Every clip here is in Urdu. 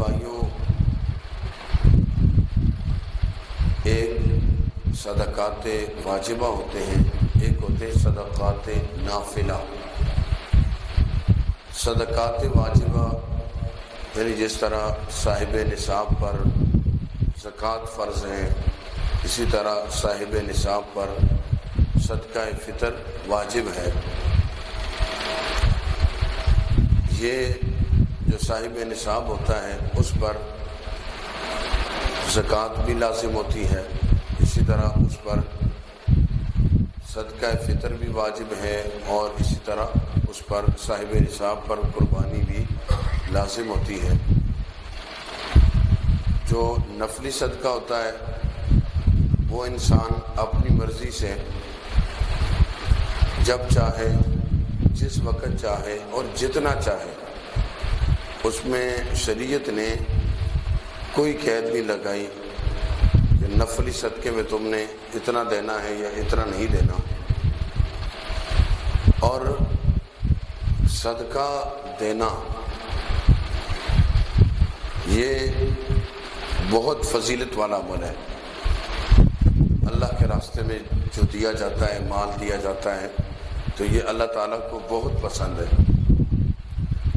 بھائیوں، ایک صدقات واجبہ ہوتے ہیں، ایک ہوتے ہیں صدقات نافلہ۔ صدقات واجبہ یعنی جس طرح صاحب نصاب پر زکوٰۃ فرض ہے، اسی طرح صاحب نصاب پر صدقہ فطر واجب ہے۔ یہ جو صاحب نصاب ہوتا ہے اس پر زکوٰۃ بھی لازم ہوتی ہے، اسی طرح اس پر صدقہ فطر بھی واجب ہے، اور اسی طرح اس پر صاحب نصاب پر قربانی بھی لازم ہوتی ہے۔ جو نفلی صدقہ ہوتا ہے وہ انسان اپنی مرضی سے جب چاہے، جس وقت چاہے اور جتنا چاہے، اس میں شریعت نے کوئی قید نہیں لگائی کہ نفلی صدقے میں تم نے اتنا دینا ہے یا اتنا نہیں دینا۔ اور صدقہ دینا یہ بہت فضیلت والا عمل ہے۔ اللہ کے راستے میں جو دیا جاتا ہے، مال دیا جاتا ہے، تو یہ اللہ تعالیٰ کو بہت پسند ہے۔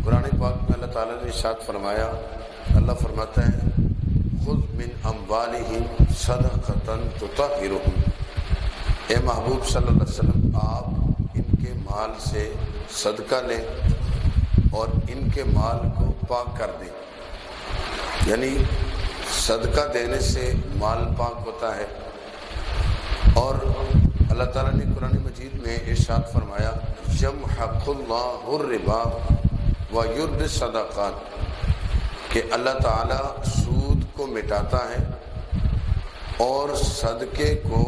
قرآن پاک میں اللہ تعالیٰ نے ارشاد فرمایا، اللہ فرماتا ہے خذ من اموالہم صدقۃ تطہرہم، اے محبوب صلی اللہ علیہ وسلم آپ ان کے مال سے صدقہ لیں اور ان کے مال کو پاک کر دیں۔ یعنی صدقہ دینے سے مال پاک ہوتا ہے۔ اور اللہ تعالیٰ نے قرآن مجید میں ارشاد فرمایا یمحق اللہ الربا ویربی الصدقات، کہ اللہ تعالیٰ سود کو مٹاتا ہے اور صدقے کو،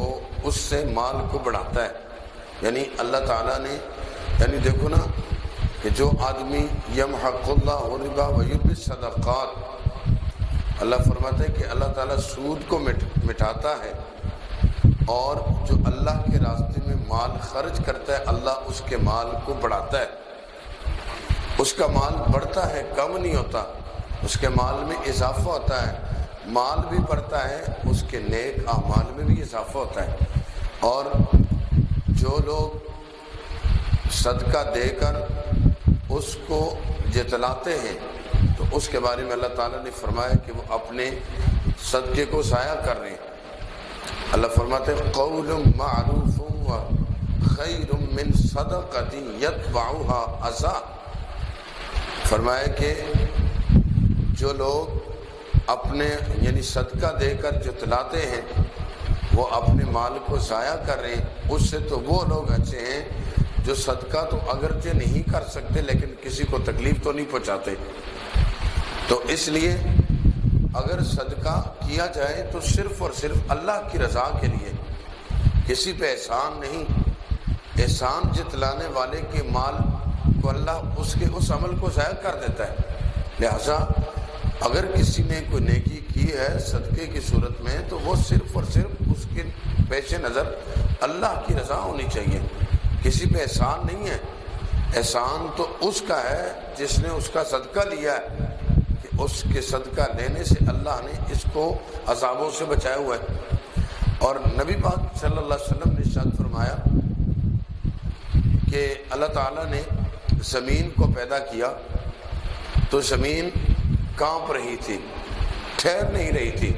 اس سے مال کو بڑھاتا ہے۔ یعنی اللہ تعالیٰ نے، یعنی دیکھو نا کہ جو آدمی یمحق اللہ الربا ویربی الصدقات، اللہ فرماتا ہے کہ اللہ تعالیٰ سود کو مٹاتا ہے، اور جو اللہ کے راستے میں مال خرچ کرتا ہے اللہ اس کے مال کو بڑھاتا ہے۔ اس کا مال بڑھتا ہے، کم نہیں ہوتا، اس کے مال میں اضافہ ہوتا ہے، مال بھی بڑھتا ہے، اس کے نیک اعمال میں بھی اضافہ ہوتا ہے۔ اور جو لوگ صدقہ دے کر اس کو جتلاتے ہیں تو اس کے بارے میں اللہ تعالیٰ نے فرمایا کہ وہ اپنے صدقے کو ضائع کر رہے ہیں۔ اللہ فرماتے ہیں قول معروف خیر من صدقۃ یتبعها اذی، فرمایا کہ جو لوگ اپنے یعنی صدقہ دے کر جتلاتے ہیں وہ اپنے مال کو ضائع کر رہے ہیں، اس سے تو وہ لوگ اچھے ہیں جو صدقہ تو اگرچہ نہیں کر سکتے لیکن کسی کو تکلیف تو نہیں پہنچاتے۔ تو اس لیے اگر صدقہ کیا جائے تو صرف اور صرف اللہ کی رضا کے لیے، کسی پہ احسان نہیں۔ احسان جتلانے والے کے مال کو اللہ اس عمل کو ضائع کر دیتا ہے۔ لہذا اگر کسی نے کوئی نیکی کی ہے صدقے کی صورت میں تو وہ صرف اور صرف اس کے پیش نظر اللہ کی رضا ہونی چاہیے، کسی پہ احسان نہیں ہے۔ احسان تو اس کا ہے جس نے اس کا صدقہ لیا ہے، اس کے صدقہ لینے سے اللہ نے اس کو عذابوں سے بچایا ہوا ہے۔ اور نبی پاک صلی اللہ علیہ وسلم نے ارشاد فرمایا کہ اللہ تعالیٰ نے زمین کو پیدا کیا تو زمین کانپ رہی تھی، ٹھہر نہیں رہی تھی۔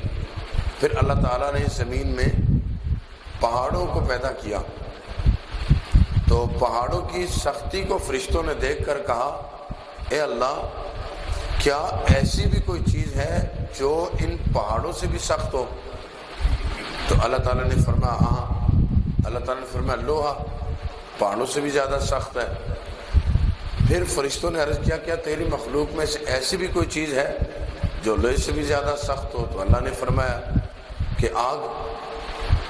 پھر اللہ تعالیٰ نے زمین میں پہاڑوں کو پیدا کیا تو پہاڑوں کی سختی کو فرشتوں نے دیکھ کر کہا اے اللہ، کیا ایسی بھی کوئی چیز ہے جو ان پہاڑوں سے بھی سخت ہو؟ تو اللہ تعالیٰ نے فرمایا ہاں، اللہ تعالیٰ نے فرمایا لوہا پہاڑوں سے بھی زیادہ سخت ہے۔ پھر فرشتوں نے عرض کیا تیری مخلوق میں سے ایسی بھی کوئی چیز ہے جو لوہے سے بھی زیادہ سخت ہو؟ تو اللہ نے فرمایا کہ آگ۔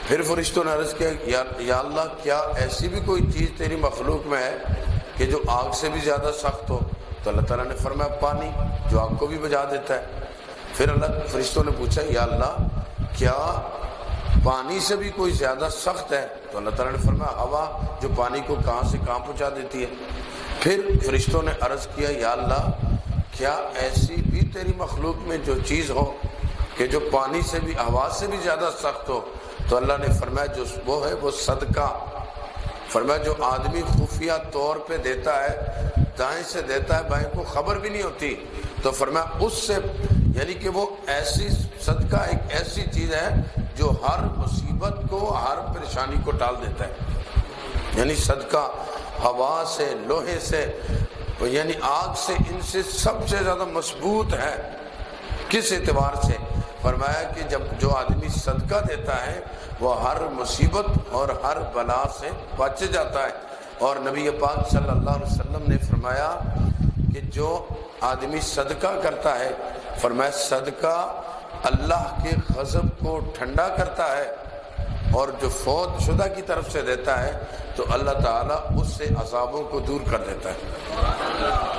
پھر فرشتوں نے عرض کیا یا اللہ، کیا ایسی بھی کوئی چیز تیری مخلوق میں ہے کہ جو آگ سے بھی زیادہ سخت ہو؟ تو اللہ تعالیٰ نے فرمایا پانی، جو آگ کو بھی بجھا دیتا ہے۔ پھر اللہ فرشتوں نے پوچھا یا اللہ، کیا پانی سے بھی کوئی زیادہ سخت ہے؟ تو اللہ تعالیٰ نے فرمایا ہوا، جو پانی کو کہاں سے کہاں پہنچا دیتی ہے۔ پھر فرشتوں نے عرض کیا یا اللہ، کیا ایسی بھی تیری مخلوق میں جو چیز ہو کہ جو پانی سے بھی ہوا سے بھی زیادہ سخت ہو؟ تو اللہ نے فرمایا جو وہ ہے وہ صدقہ، فرمایا جو آدمی خفیہ طور پہ دیتا ہے، دائیں سے دیتا ہے بائیں کو خبر بھی نہیں ہوتی، تو فرمایا اس سے، یعنی کہ وہ ایسی صدقہ ایک ایسی چیز ہے جو ہر مصیبت کو، ہر پریشانی کو ٹال دیتا ہے۔ یعنی صدقہ ہوا سے، لوہے سے، یعنی آگ سے، ان سے سب سے زیادہ مضبوط ہے۔ کس اعتبار سے؟ فرمایا کہ جب جو آدمی صدقہ دیتا ہے وہ ہر مصیبت اور ہر بلا سے بچ جاتا ہے۔ اور نبی پاک صلی اللہ علیہ وسلم نے فرمایا کہ جو آدمی صدقہ کرتا ہے، فرمایا صدقہ اللہ کے غضب کو ٹھنڈا کرتا ہے، اور جو فوت شدہ کی طرف سے دیتا ہے تو اللہ تعالیٰ اس سے عذابوں کو دور کر دیتا ہے۔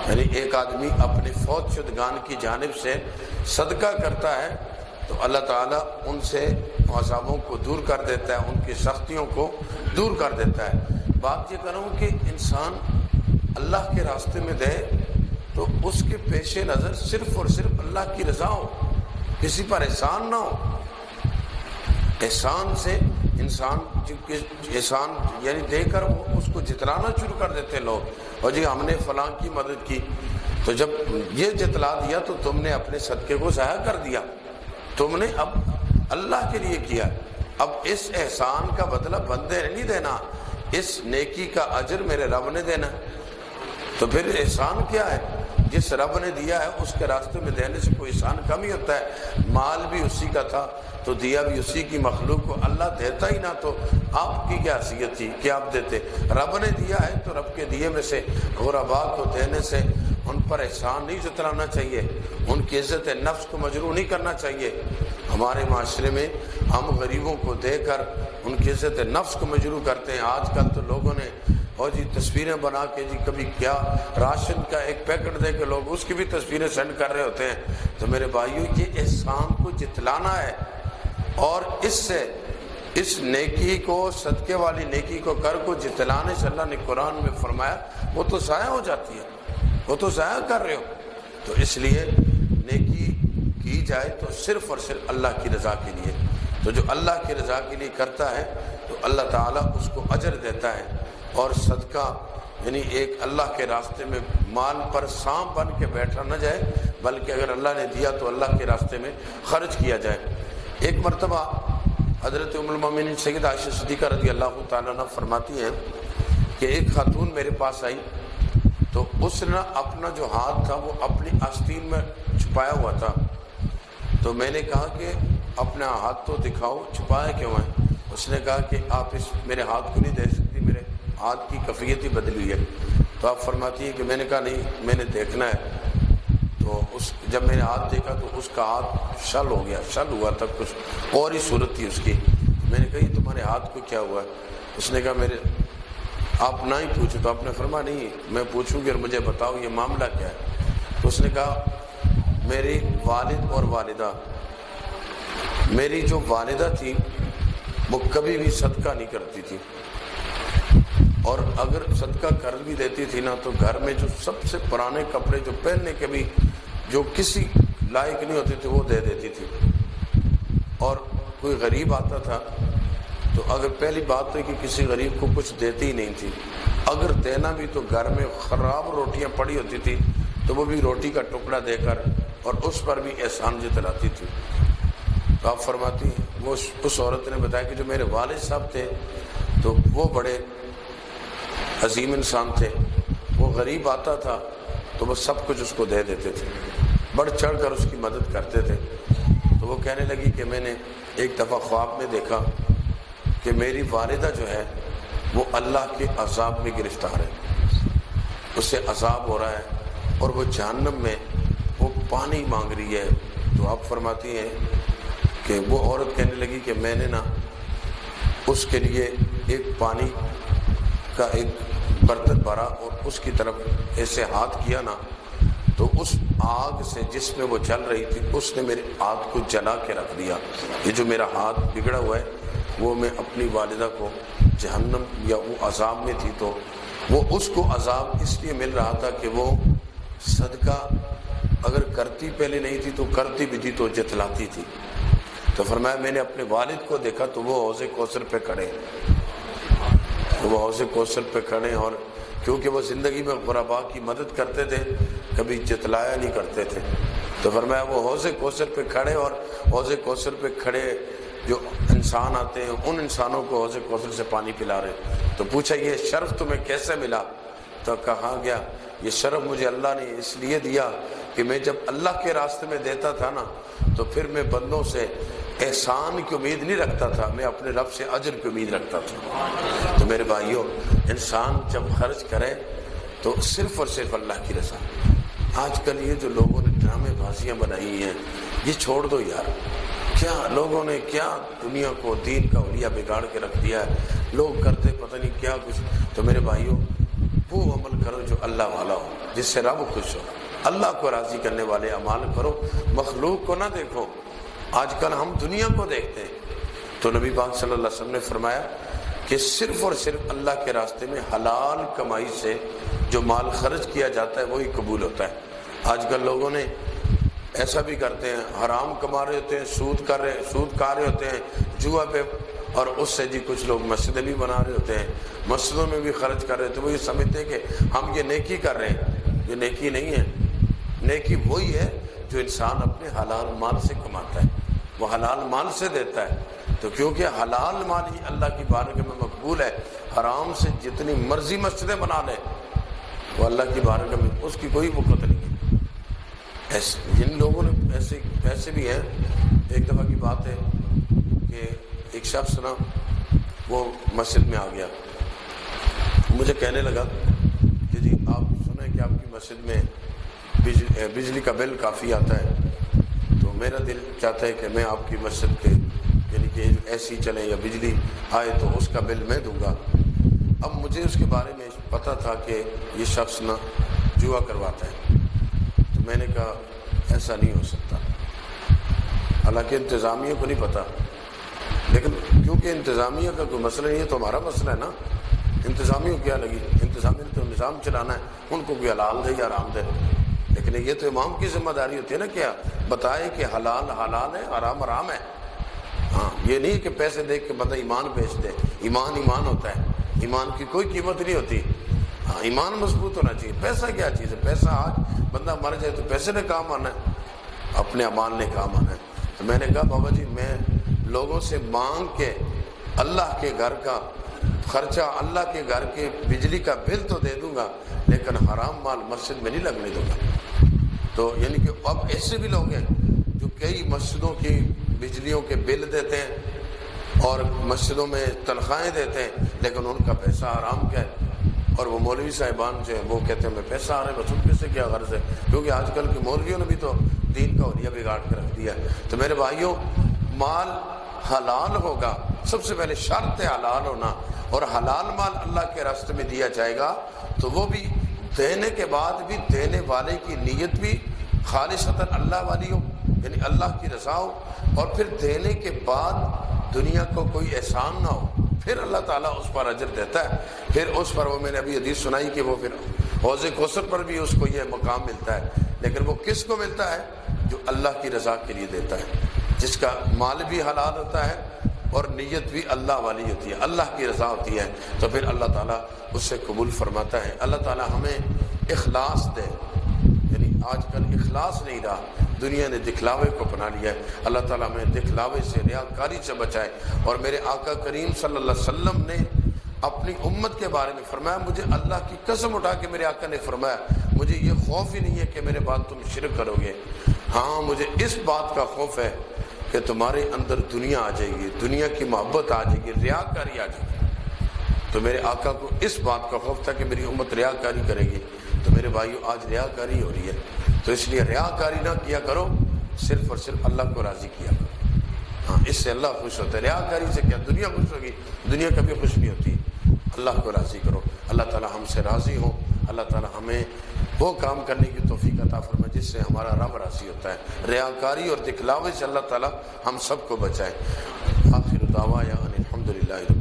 یعنی ایک آدمی اپنے فوت شدگان کی جانب سے صدقہ کرتا ہے تو اللہ تعالیٰ ان سے عذابوں کو دور کر دیتا ہے، ان کی سختیوں کو دور کر دیتا ہے۔ بات یہ کروں کہ انسان اللہ کے راستے میں دے تو اس کے پیش نظر صرف اور صرف اللہ کی رضا ہو، کسی پر احسان نہ ہو۔ احسان سے انسان احسان یعنی دے کر وہ اس کو جتلانا شروع کر دیتے لوگ، اور جی ہم نے فلاں کی مدد کی، تو جب یہ جتلا دیا تو تم نے اپنے صدقے کو ضائع کر دیا، تم نے اب اللہ کے لیے کیا۔ اب اس احسان کا بدلہ بندے نے نہیں دینا، اس نیکی کا اجر میرے رب نے دینا۔ تو پھر احسان کیا ہے؟ جس رب نے دیا ہے اس کے راستے میں دینے سے کوئی احسان کم ہی ہوتا ہے۔ مال بھی اسی کا تھا تو دیا بھی اسی کی، مخلوق کو اللہ دیتا ہی نہ تو آپ کی کیا حیثیت تھی کہ آپ دیتے؟ رب نے دیا ہے تو رب کے دیے میں سے غرباء کو دینے سے ان پر احسان نہیں جتلانا چاہیے، ان کی عزت نفس کو مجروح نہیں کرنا چاہیے۔ ہمارے معاشرے میں ہم غریبوں کو دے کر ان کی عزت نفس کو مجروح کرتے ہیں۔ آج کل تو لوگوں نے اور جی تصویریں بنا کے جی کبھی کیا راشن کا ایک پیکٹ دے کے لوگ اس کی بھی تصویریں سینڈ کر رہے ہوتے ہیں۔ تو میرے بھائیو یہ احسان کو جتلانا ہے، اور اس سے اس نیکی کو، صدقے والی نیکی کو کر کو جتلانے سے اللہ نے قرآن میں فرمایا وہ تو ضائع ہو جاتی ہے، وہ تو ضائع کر رہے ہو۔ تو اس لیے نیکی کی جائے تو صرف اور صرف اللہ کی رضا کے لیے، تو جو اللہ کی رضا کے لیے کرتا ہے تو اللہ تعالیٰ اس کو اجر دیتا ہے۔ اور صدقہ یعنی ایک اللہ کے راستے میں مال پر سانپ بن کے بیٹھا نہ جائے، بلکہ اگر اللہ نے دیا تو اللہ کے راستے میں خرچ کیا جائے۔ ایک مرتبہ حضرت ام المومنین سیدہ عائشہ صدیقہ رضی اللہ تعالیٰ عنہ فرماتی ہیں کہ ایک خاتون میرے پاس آئی تو اس نے اپنا جو ہاتھ تھا وہ اپنی آستین میں چھپایا ہوا تھا، تو میں نے کہا کہ اپنا ہاتھ تو دکھاؤ، چھپایا کیوں ہے؟ اس نے کہا کہ آپ اس میرے ہاتھ کو نہیں دے سکتی، میرے ہاتھ کی کیفیت ہی بدلی ہوئی ہے۔ تو آپ فرماتی ہیں کہ میں نے کہا نہیں میں نے دیکھنا ہے۔ تو جب میں نے ہاتھ دیکھا تو اس کا ہاتھ شل ہو گیا، شل ہوا تھا، کچھ اور ہی صورت تھی اس کی۔ میں نے کہا یہ تمہارے ہاتھ کو کیا ہوا ہے؟ اس نے کہا آپ نہ ہی پوچھو۔ تو آپ نے فرمایا نہیں میں پوچھوں گی اور مجھے بتاؤ یہ معاملہ کیا ہے۔ تو اس نے کہا میری والد اور والدہ، میری جو والدہ تھی وہ کبھی بھی صدقہ نہیں کرتی تھی، اور اگر صدقہ کر بھی دیتی تھی نا تو گھر میں جو سب سے پرانے کپڑے جو پہننے کے بھی جو کسی لائق نہیں ہوتے تھے وہ دے دیتی تھی۔ اور کوئی غریب آتا تھا تو اگر پہلی بات تو کہ کسی غریب کو کچھ دیتی ہی نہیں تھی، اگر دینا بھی تو گھر میں خراب روٹیاں پڑی ہوتی تھی تو وہ بھی روٹی کا ٹکڑا دے کر اور اس پر بھی احسان جتلاتی تھی۔ تو آپ فرماتی وہ اس عورت نے بتایا کہ جو میرے والد صاحب تھے تو وہ بڑے عظیم انسان تھے، وہ غریب آتا تھا تو وہ سب کچھ اس کو دے دیتے تھے، بڑھ چڑھ کر اس کی مدد کرتے تھے۔ تو وہ کہنے لگی کہ میں نے ایک دفعہ خواب میں دیکھا کہ میری والدہ جو ہے وہ اللہ کے عذاب میں گرفتار ہے، اسے عذاب ہو رہا ہے اور وہ جہنم میں وہ پانی مانگ رہی ہے۔ تو آپ فرماتی ہیں کہ وہ عورت کہنے لگی کہ میں نے نا اس کے لیے ایک پانی کا ایک برتن بھرا اور اس کی طرف ایسے ہاتھ کیا نا تو اس آگ سے جس میں وہ جل رہی تھی اس نے میرے ہاتھ کو جلا کے رکھ دیا۔ یہ جو میرا ہاتھ بگڑا ہوا ہے وہ میں اپنی والدہ کو جہنم یا وہ عذاب میں تھی تو وہ اس کو عذاب اس لیے مل رہا تھا کہ وہ صدقہ اگر کرتی پہلے نہیں تھی تو کرتی بھی تھی تو جتلاتی تھی. تو فرمایا میں نے اپنے والد کو دیکھا تو وہ حوض کوثر پہ کھڑے، وہ حوض کوثر پہ کھڑے، اور کیونکہ وہ زندگی میں غرباء کی مدد کرتے تھے، کبھی جتلایا نہیں کرتے تھے. تو فرمایا وہ حوض کوثر پہ کھڑے، اور حوض کوثر پہ کھڑے جو انسان آتے ہیں ان انسانوں کو حوض کوثر سے پانی پلا رہے. تو پوچھا یہ شرف تمہیں کیسے ملا؟ تو کہا گیا یہ شرف مجھے اللہ نے اس لیے دیا کہ میں جب اللہ کے راستے میں دیتا تھا نا تو پھر میں بندوں سے احسان کی امید نہیں رکھتا تھا، میں اپنے رب سے اجر کی امید رکھتا تھا. تو میرے بھائیوں، انسان جب خرچ کرے تو صرف اور صرف اللہ کی رضا. آج کل یہ جو لوگوں نے ڈرامے بازیاں بنائی ہیں یہ چھوڑ دو یار. کیا لوگوں نے کیا دنیا کو دین کا اولیاء بگاڑ کے رکھ دیا ہے. لوگ کرتے پتہ نہیں کیا کچھ. تو میرے بھائیوں، وہ عمل کرو جو اللہ والا ہو، جس سے رب خوش ہو. اللہ کو راضی کرنے والے اعمال کرو، مخلوق کو نہ دیکھو. آج کل ہم دنیا کو دیکھتے ہیں. تو نبی پاک صلی اللہ علیہ وسلم نے فرمایا کہ صرف اور صرف اللہ کے راستے میں حلال کمائی سے جو مال خرچ کیا جاتا ہے وہی قبول ہوتا ہے. آج کل لوگوں نے ایسا بھی کرتے ہیں، حرام کما رہے ہوتے ہیں، سود کھا رہے ہوتے ہیں جوا پہ، اور اس سے جی کچھ لوگ مسجدیں بھی بنا رہے ہوتے ہیں، مسجدوں میں بھی خرچ کر رہے ہوتے ہیں. وہ یہ سمجھتے ہیں کہ ہم یہ نیکی کر رہے ہیں. یہ نیکی نہیں ہے. نیکی وہی ہے جو انسان اپنے حلال مال سے کماتا ہے، وہ حلال مال سے دیتا ہے. تو کیونکہ حلال مال ہی اللہ کی بارگاہ میں مقبول ہے. حرام سے جتنی مرضی مسجدیں بنا لے وہ اللہ کی بارگاہ میں اس کی کوئی وقت نہیں ہے. جن لوگوں نے ایسے بھی ہیں. ایک دفعہ کی بات ہے کہ ایک شخص نا وہ مسجد میں آ گیا، مجھے کہنے لگا کہ جی آپ سنیں کہ آپ کی مسجد میں بجلی کا بل کافی آتا ہے، تو میرا دل چاہتا ہے کہ میں آپ کی مسجد کے یعنی کہ ایسی چلے یا بجلی آئے تو اس کا بل میں دوں گا. اب مجھے اس کے بارے میں پتہ تھا کہ یہ شخص نا جوا کرواتا ہے. تو میں نے کہا ایسا نہیں ہو سکتا. حالانکہ انتظامیہ کو نہیں پتہ، لیکن کیونکہ انتظامیہ کا کوئی مسئلہ نہیں ہے تو ہمارا مسئلہ ہے نا. انتظامیہ کو کیا لگی؟ انتظامیہ نے تو نظام چلانا ہے، ان کو کوئی حلال دے یا حرام دے. لیکن یہ تو امام کی ذمہ داری ہوتی ہے نا کیا بتائے کہ حلال حلال ہے، حرام حرام ہے. ہاں، یہ نہیں کہ پیسے دیکھ کے بندہ ایمان بیچ دے. ایمان ہوتا ہے، ایمان کی کوئی قیمت نہیں ہوتی. ہاں، ایمان مضبوط ہونا چاہیے. پیسہ کیا چیز ہے؟ پیسہ آج بندہ مر جائے تو پیسے نے کام آنا ہے، اپنے اعمال نے کام آنا ہے. تو میں نے کہا بابا جی میں لوگوں سے مانگ کے اللہ کے گھر کا خرچہ، اللہ کے گھر کے بجلی کا بل تو دے دوں گا، لیکن حرام مال مسجد میں نہیں لگنے دوں گا. تو یعنی کہ اب ایسے بھی لوگ ہیں جو کئی مسجدوں کی بجلیوں کے بل دیتے ہیں اور مسجدوں میں تنخواہیں دیتے ہیں، لیکن ان کا پیسہ حرام کا ہے. اور وہ مولوی صاحبان جو ہیں وہ کہتے ہیں میں پیسہ آ رہا ہے، بس ان سے کیا غرض ہے؟ کیونکہ آج کل کے مولویوں نے بھی تو دین کا اولیاء بگاڑ کے رکھ دیا ہے. تو میرے بھائیوں، مال حلال ہوگا، سب سے پہلے شرط ہے حلال ہونا. اور حلال مال اللہ کے راستے میں دیا جائے گا تو وہ بھی دینے کے بعد بھی دینے والے کی نیت بھی خالصتاً اللہ والی ہو، یعنی اللہ کی رضا ہو. اور پھر دینے کے بعد دنیا کو کوئی احسان نہ ہو، پھر اللہ تعالیٰ اس پر اجر دیتا ہے. پھر اس پر وہ میں نے ابھی حدیث سنائی کہ وہ پھر حوض کوثر پر بھی اس کو یہ مقام ملتا ہے. لیکن وہ کس کو ملتا ہے؟ جو اللہ کی رضا کے لیے دیتا ہے، جس کا مال بھی حلال ہوتا ہے اور نیت بھی اللہ والی ہوتی ہے، اللہ کی رضا ہوتی ہے. تو پھر اللہ تعالیٰ اس سے قبول فرماتا ہے. اللہ تعالیٰ ہمیں اخلاص دے. یعنی آج کل اخلاص نہیں رہا، دنیا نے دکھلاوے کو اپنا لیا ہے. اللہ تعالیٰ ہمیں دکھلاوے سے، ریاکاری سے بچائے. اور میرے آقا کریم صلی اللہ علیہ وسلم نے اپنی امت کے بارے میں فرمایا، مجھے اللہ کی قسم اٹھا کے میرے آقا نے فرمایا مجھے یہ خوف ہی نہیں ہے کہ میرے بعد تم شرک کرو گے، ہاں مجھے اس بات کا خوف ہے کہ تمہارے اندر دنیا آ جائے گی، دنیا کی محبت آ جائے گی، ریاکاری آ جائے گی. تو میرے آقا کو اس بات کا خوف تھا کہ میری امت ریاکاری کرے گی. تو میرے بھائیو آج ریاکاری ہو رہی ہے، تو اس لیے ریاکاری نہ کیا کرو، صرف اور صرف اللہ کو راضی کیا کرو. ہاں، اس سے اللہ خوش ہوتا ہے. ریاکاری سے کیا دنیا خوش ہوگی؟ دنیا کبھی خوش نہیں ہوتی. اللہ کو راضی کرو. اللہ تعالیٰ ہم سے راضی ہو. اللہ تعالیٰ ہمیں وہ کام کرنے کی توفیق عطا فرمائے جس سے ہمارا رب راضی ہوتا ہے. ریاکاری اور دکھلاوے سے اللہ تعالیٰ ہم سب کو بچائے. آخر دعوانا الحمدللہ.